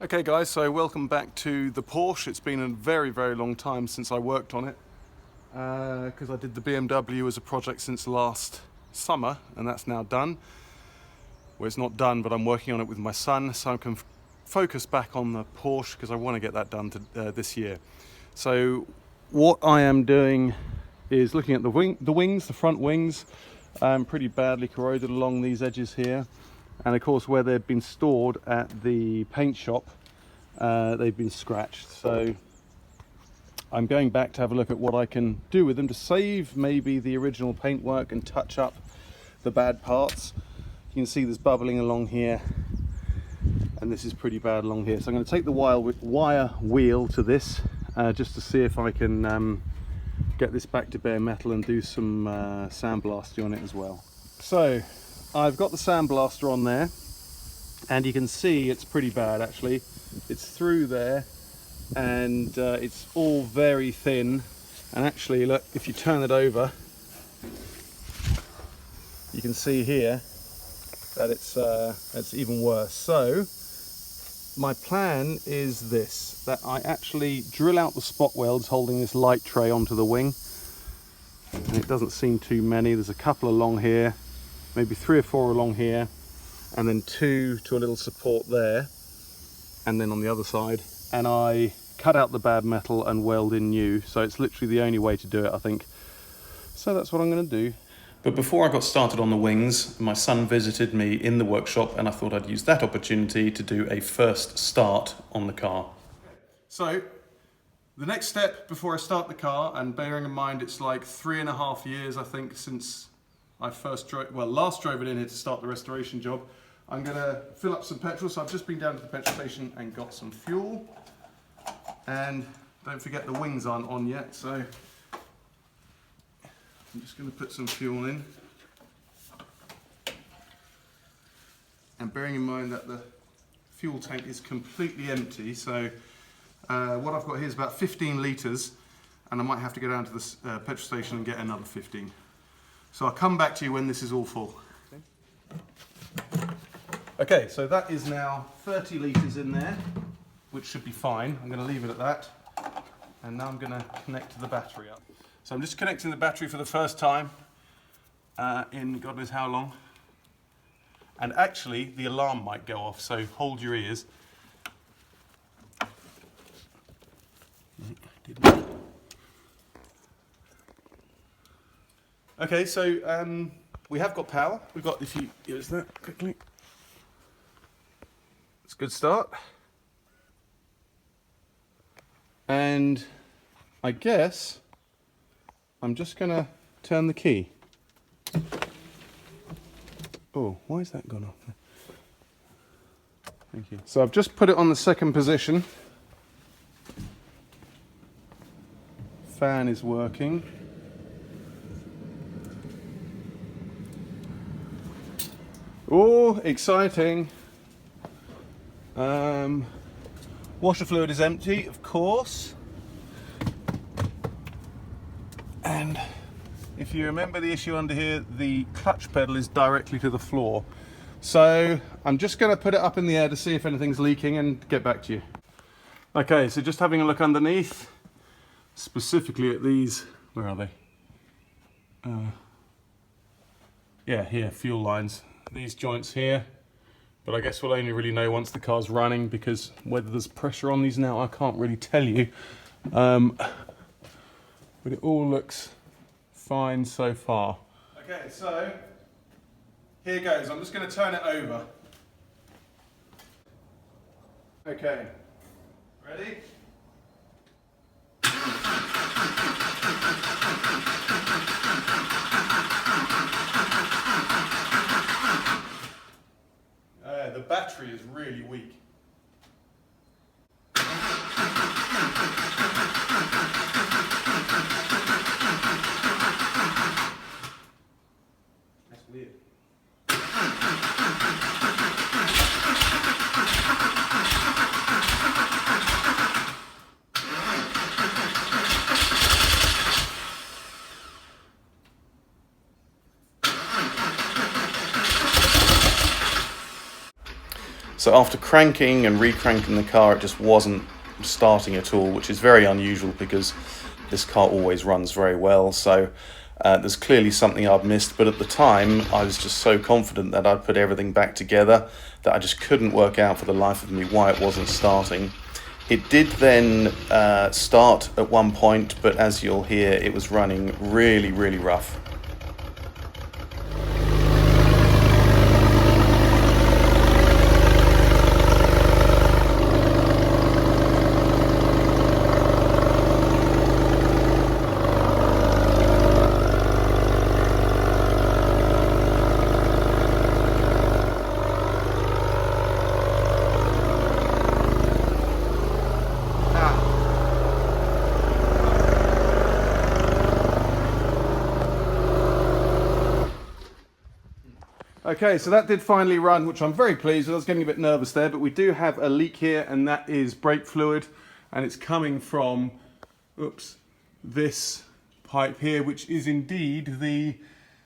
Okay guys, so welcome back to the Porsche. It's been a very long time since I worked on it because I did the BMW as a project since last summer, and that's now done. Well, it's not done, but I'm working on it with my son, so I can focus back on the Porsche because I want to get that done this year. So what I am doing is looking at the front wings, pretty badly corroded along these edges here. And of course, where they've been stored at the paint shop, they've been scratched. So I'm going back to have a look at what I can do with them to save maybe the original paintwork and touch up the bad parts. You can see there's bubbling along here, and this is pretty bad along here. So I'm going to take the wire wheel to this just to see if I can get this back to bare metal and do some sandblasting on it as well. So I've got the sandblaster on there, and you can see it's pretty bad actually. It's through there, and it's all very thin. And actually, look, if you turn it over, you can see here that it's even worse. So my plan is this: that I actually drill out the spot welds holding this light tray onto the wing, and it doesn't seem too many. There's a couple along here, maybe 3 or 4 along here, and then 2 to a little support there, and then on the other side. And I cut out the bad metal and weld in new, so it's literally the only way to do it, I think. So that's what I'm going to do. But before I got started on the wings, my son visited me in the workshop, and I thought I'd use that opportunity to do a first start on the car. So the next step before I start the car, and bearing in mind it's like 3.5 years I think since I last drove it in here to start the restoration job, I'm going to fill up some petrol. So I've just been down to the petrol station and got some fuel. And don't forget the wings aren't on yet, so I'm just going to put some fuel in. And bearing in mind that the fuel tank is completely empty, so what I've got here is about 15 litres, and I might have to go down to the petrol station and get another 15. So I'll come back to you when this is all full. Okay, so that is now 30 litres in there, which should be fine. I'm going to leave it at that. And now I'm going to connect the battery up. So I'm just connecting the battery for the first time in God knows how long. And actually, the alarm might go off, so hold your ears. Okay, so we have got power. We've got, if you use that quickly, it's a good start. And I guess I'm just going to turn the key. Oh, why is that gone off? Thank you. So I've just put it on the second position. Fan is working. Oh, exciting. Washer fluid is empty, of course. And if you remember the issue under here, the clutch pedal is directly to the floor. So I'm just going to put it up in the air to see if anything's leaking and get back to you. Okay, so just having a look underneath, specifically at these, where are they? Yeah, here, fuel lines. These joints here, but I guess we'll only really know once the car's running, because whether there's pressure on these now, I can't really tell you. But it all looks fine so far. Okay, so here goes. I'm just going to turn it over. Okay, ready? The battery is really weak. That's weird. So after cranking and re-cranking the car, it just wasn't starting at all, which is very unusual because this car always runs very well. So there's clearly something I've missed, but at the time I was just so confident that I'd put everything back together that I just couldn't work out for the life of me why it wasn't starting. It did then start at one point, but as you'll hear, it was running really, really rough. Okay, so that did finally run, which I'm very pleased with. I was getting a bit nervous there, but we do have a leak here, and that is brake fluid, and it's coming from, this pipe here, which is indeed the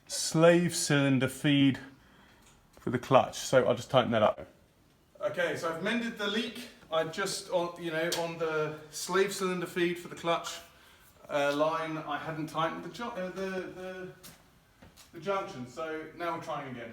slave cylinder feed for the clutch. So I'll just tighten that up. Okay, so I've mended the leak. I just, on the slave cylinder feed for the clutch line, I hadn't tightened the junction. So now we're trying again.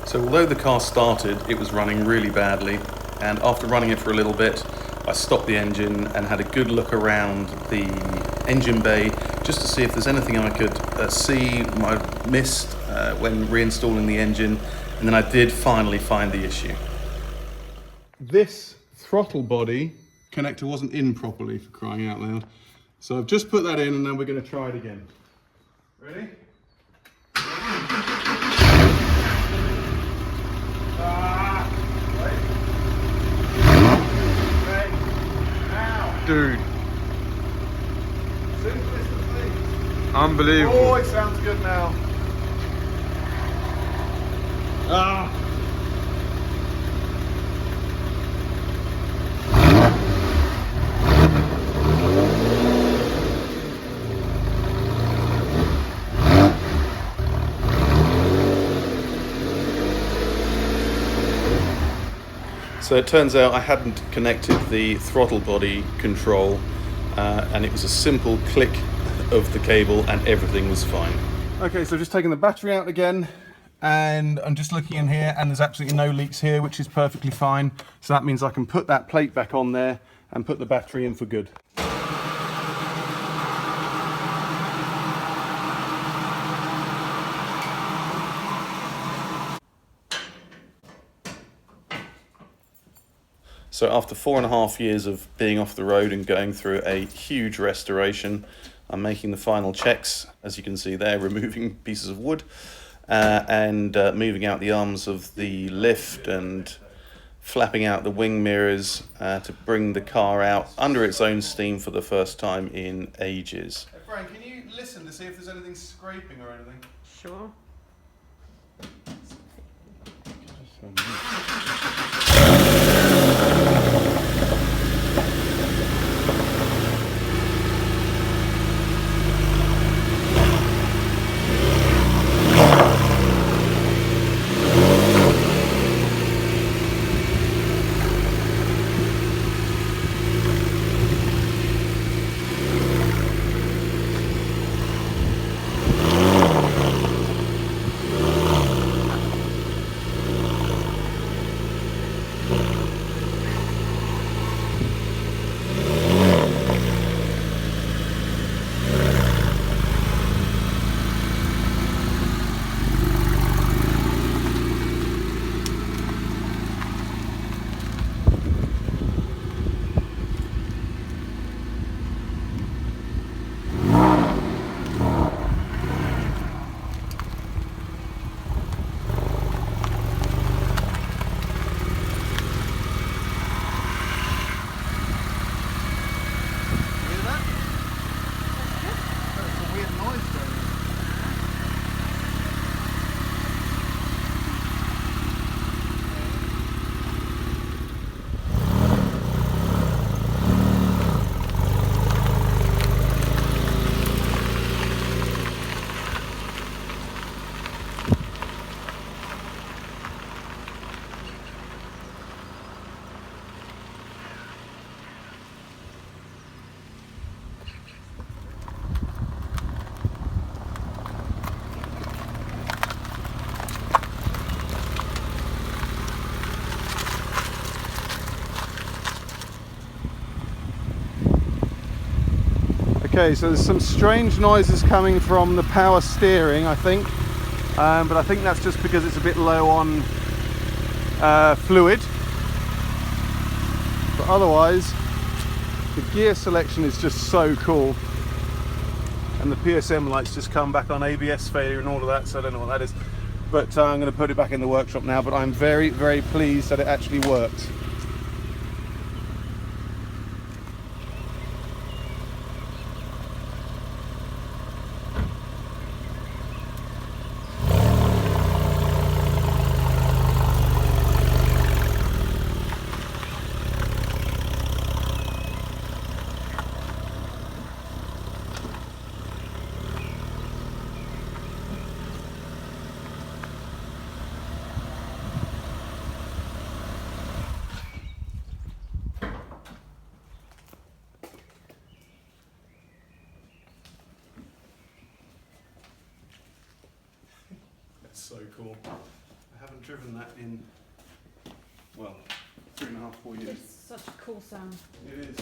So although the car started, it was running really badly, and after running it for a little bit, I stopped the engine and had a good look around the engine bay just to see if there's anything I could see I missed when reinstalling the engine, and then I did finally find the issue. This throttle body connector wasn't in properly, for crying out loud. So I've just put that in, and then we're going to try it again. Ready? Dude. Simplest of things. Unbelievable. Oh, it sounds good now. So it turns out I hadn't connected the throttle body control, and it was a simple click of the cable and everything was fine. Okay, so just taking the battery out again, and I'm just looking in here, and there's absolutely no leaks here, which is perfectly fine. So that means I can put that plate back on there and put the battery in for good. So after 4.5 years of being off the road and going through a huge restoration, I'm making the final checks, as you can see there, removing pieces of wood and moving out the arms of the lift and flapping out the wing mirrors to bring the car out under its own steam for the first time in ages. Hey Frank, can you listen to see if there's anything scraping or anything? Sure. Okay, so there's some strange noises coming from the power steering, I think, but I think that's just because it's a bit low on fluid. But otherwise, the gear selection is just so cool. And the PSM lights just come back on ABS failure and all of that, so I don't know what that is. But I'm going to put it back in the workshop now, but I'm very, very pleased that it actually works. So cool. I haven't driven that in, well, 3.5, 4 years. It's such a cool sound. It is.